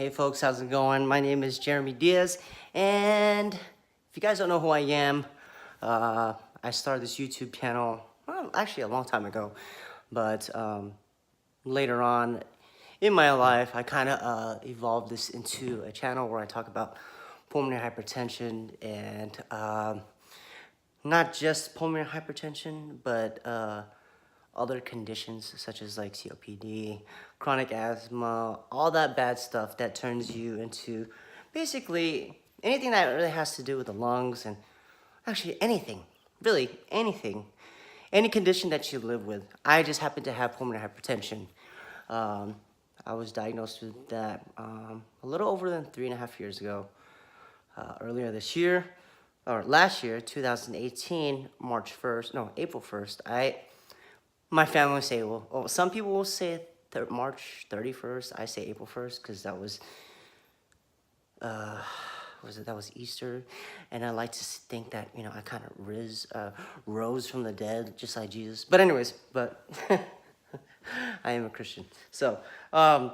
Hey folks, how's it going? My name is Jeremy Diaz, and if you guys don't know who I am, I started this YouTube channel, well, actually a long time ago, but later on in my life, I kind of evolved this into a channel where I talk about pulmonary hypertension and not just pulmonary hypertension, but other conditions such as like COPD, chronic asthma, all that bad stuff that turns you into basically anything that really has to do with the lungs and actually anything, really anything, any condition that you live with. I just happen to have pulmonary hypertension. I was diagnosed with that a little over than 3.5 years ago. Earlier this year, or last year, 2018, April 1st, my family will say, well, some people will say March 31st. I say April 1st because that was Easter. And I like to think that, I kind of rose from the dead, just like Jesus. But anyways, I am a Christian. So, my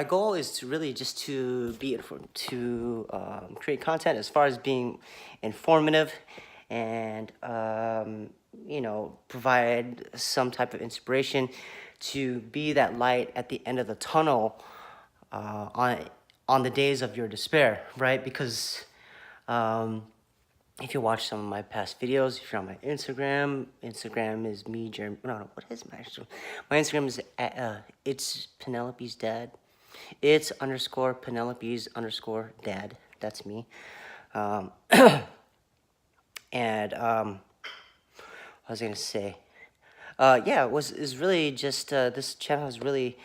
goal is to really just to create content as far as being informative and provide some type of inspiration to be that light at the end of the tunnel on the days of your despair, right? Because if you watch some of my past videos, if you're on my Instagram is me, Jeremy. No, what is my Instagram? My Instagram is it's Penelope's dad. It's _Penelope's_dad. That's me. And what was I gonna say? Is really just this channel is really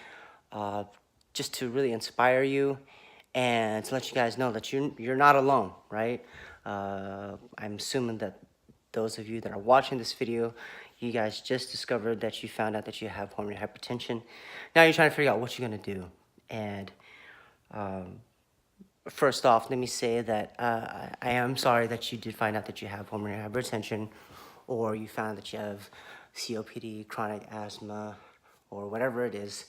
just to really inspire you and to let you guys know that you're not alone, right? I'm assuming that those of you that are watching this video, you guys just discovered that you found out that you have pulmonary hypertension. Now you're trying to figure out what you're gonna do. And first off, let me say that I am sorry that you did find out that you have pulmonary hypertension, or you found that you have COPD, chronic asthma, or whatever it is.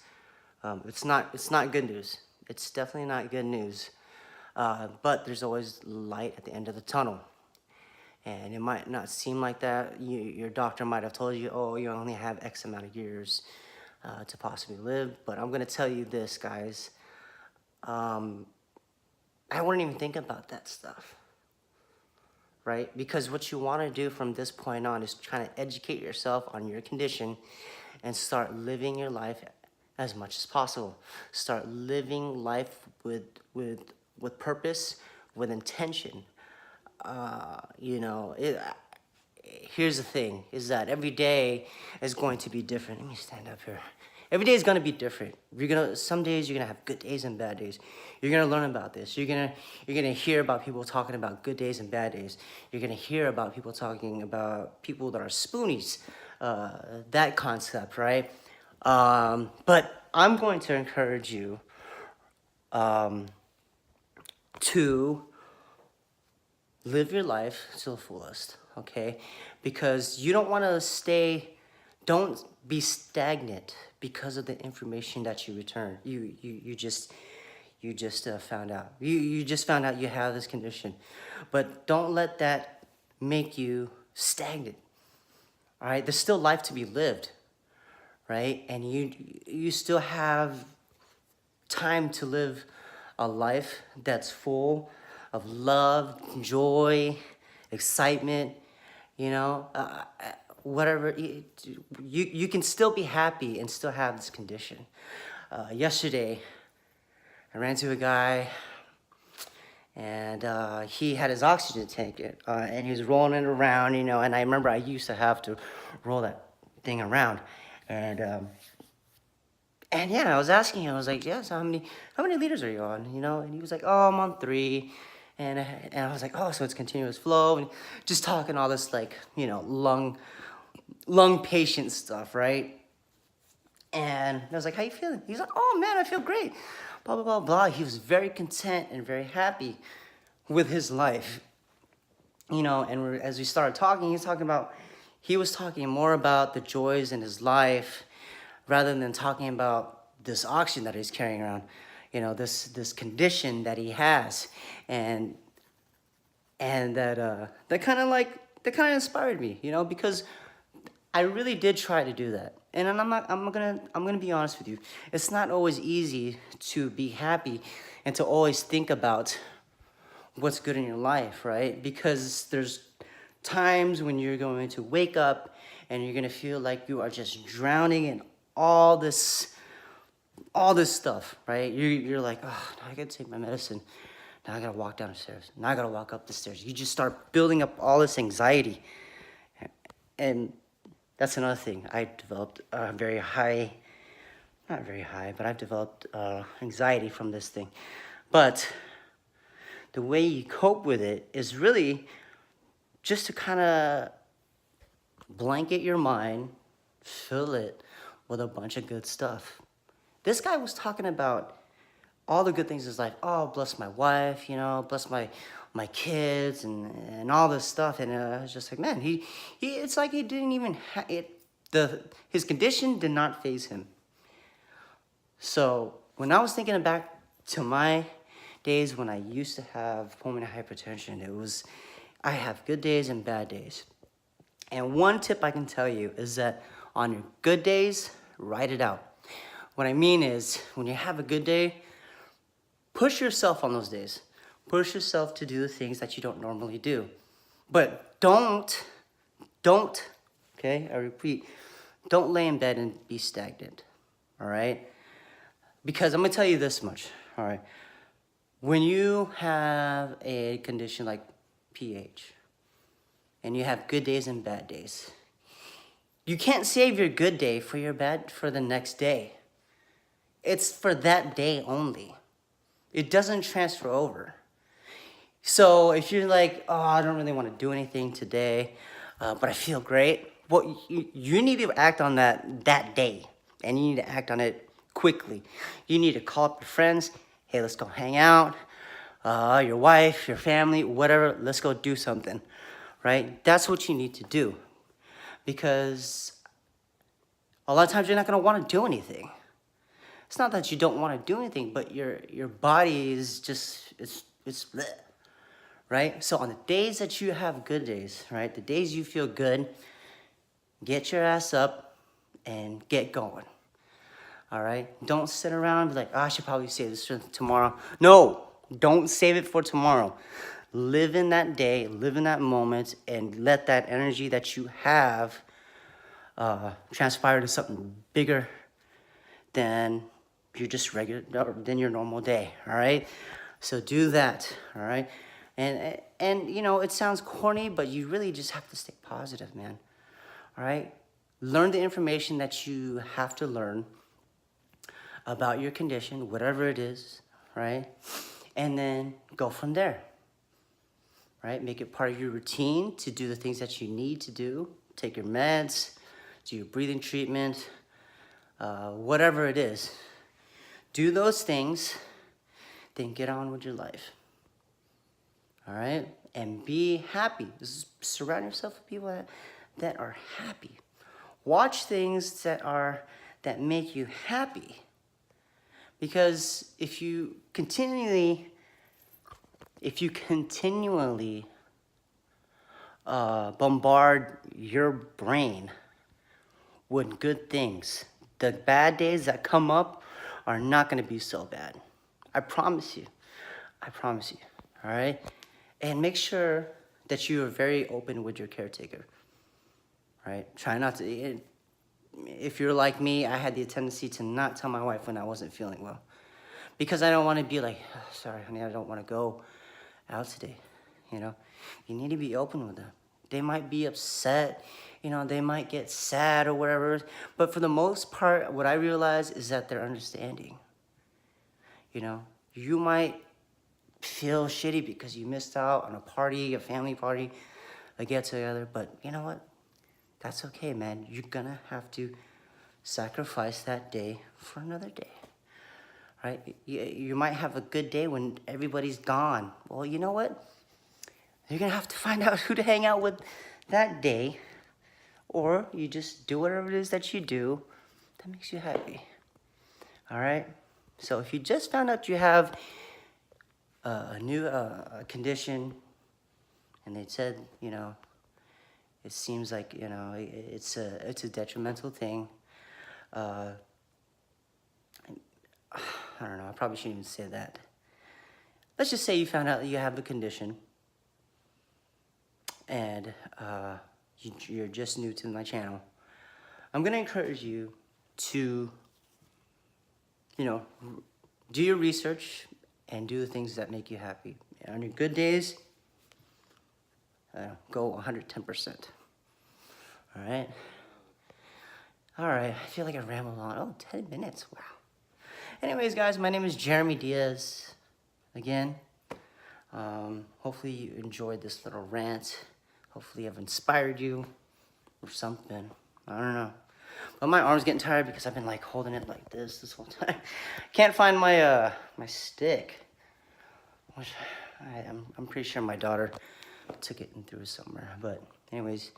It's not good news. It's definitely not good news. But there's always light at the end of the tunnel. And it might not seem like that. Your doctor might have told you, oh, you only have X amount of years to possibly live. But I'm gonna tell you this, guys. I wouldn't even think about that stuff, right? Because what you want to do from this point on is trying to educate yourself on your condition and start living your life as much as possible. Start living life with purpose, with intention. Here's the thing, is that every day is going to be different. Let me stand up here. Every day is going to be different. Some days you're going to have good days and bad days. You're going to learn about this. You're going to hear about people talking about good days and bad days. You're going to hear about people talking about people that are spoonies, that concept, right? But I'm going to encourage you to live your life to the fullest, okay? Because you don't want to don't be stagnant because of the information that you return. You just found out. You just found out you have this condition. But don't let that make you stagnant. All right? There's still life to be lived, right? And you still have time to live a life that's full of love, joy, excitement, whatever. You can still be happy and still have this condition. Yesterday, I ran into a guy, and he had his oxygen tank, and he was rolling it around, and I remember I used to have to roll that thing around, and yeah, I was asking him, I was like, yeah, so how many liters are you on, and he was like, oh, I'm on 3, and I was like, oh, so it's continuous flow, and just talking all this, like, lung patient stuff, right? And I was like, how you feeling? He's like, oh man, I feel great, blah, blah, blah, blah. He was very content and very happy with his life, and as we started talking, he was talking more about the joys in his life, rather than talking about this oxygen that he's carrying around, this condition that he has, and that kind of inspired me, because I really did try to do that. And I'm gonna be honest with you. It's not always easy to be happy and to always think about what's good in your life, right? Because there's times when you're going to wake up and you're gonna feel like you are just drowning in all this stuff, right? You're like, oh, now I gotta take my medicine. Now I gotta walk down the stairs. Now I gotta walk up the stairs. You just start building up all this anxiety. And that's another thing. I developed a very high, not very high, but I've developed anxiety from this thing. But the way you cope with it is really just to kind of blanket your mind, fill it with a bunch of good stuff. This guy was talking about all the good things in his life. Oh, bless my wife, bless my kids and all this stuff. And I was just like, man, he it's like he didn't even his condition did not faze him. So when I was thinking back to my days when I used to have pulmonary hypertension, I have good days and bad days. And one tip I can tell you is that on your good days, write it out. What I mean is, when you have a good day, push yourself on those days. Push yourself to do the things that you don't normally do. But don't, okay, I repeat, don't lay in bed and be stagnant, all right? Because I'm gonna tell you this much, all right? When you have a condition like PH, and you have good days and bad days, you can't save your good day for the next day. It's for that day only. It doesn't transfer over. So if you're like, oh, I don't really want to do anything today, but I feel great, well, you need to act on that day, and you need to act on it quickly. You need to call up your friends. Hey, let's go hang out. Your wife, your family, whatever, let's go do something, right? That's what you need to do, because a lot of times you're not going to want to do anything. It's not that you don't want to do anything, but your body is just, it's bleh, right? So on the days that you have good days, right, the days you feel good, get your ass up and get going, all right? Don't sit around and be like, oh, I should probably save this for tomorrow. No, don't save it for tomorrow. Live in that day, live in that moment, and let that energy that you have transpire to something bigger than than your normal day, all right? So do that, all right? And it sounds corny, but you really just have to stay positive, man, all right? Learn the information that you have to learn about your condition, whatever it is, right? And then go from there, right? Make it part of your routine to do the things that you need to do. Take your meds, do your breathing treatment, whatever it is. Do those things, then get on with your life. All right? And be happy. Surround yourself with people that are happy. Watch things that make you happy. Because if you continually bombard your brain with good things, the bad days that come up are not going to be so bad. I promise you. All right? And make sure that you are very open with your caretaker. Right? Try not to. If you're like me, I had the tendency to not tell my wife when I wasn't feeling well, because I don't want to be like, oh, sorry, honey, I don't want to go out today. You need to be open with them. They might be upset. They might get sad or whatever. But for the most part, what I realize is that they're understanding. You might feel shitty because you missed out on a party, a family party, a get-together. But you know what? That's okay, man. You're going to have to sacrifice that day for another day. Right? You might have a good day when everybody's gone. Well, you know what? You're going to have to find out who to hang out with that day. Or you just do whatever it is that you do that makes you happy. All right? So if you just found out you have a new condition, and they said, you know, it seems like, you know, it's a detrimental thing. I don't know, I probably shouldn't even say that. Let's just say you found out that you have the condition, and you're just new to my channel. I'm gonna encourage you to, you know, do your research and do the things that make you happy. On your good days, go 110%. All right? All right, I feel like I ramble on. Oh, 10 minutes, wow. Anyways, guys, my name is Jeremy Diaz, again. Hopefully you enjoyed this little rant. Hopefully I've inspired you or something. I don't know. But my arm's getting tired because I've been like holding it like this whole time. Can't find my my stick. Which I'm pretty sure my daughter took it and threw it somewhere. But anyways,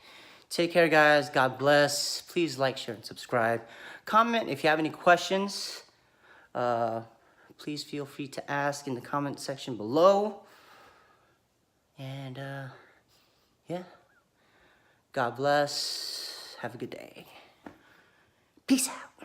take care, guys. God bless. Please like, share, and subscribe. Comment if you have any questions. Please feel free to ask in the comment section below. And yeah, God bless. Have a good day. Peace out.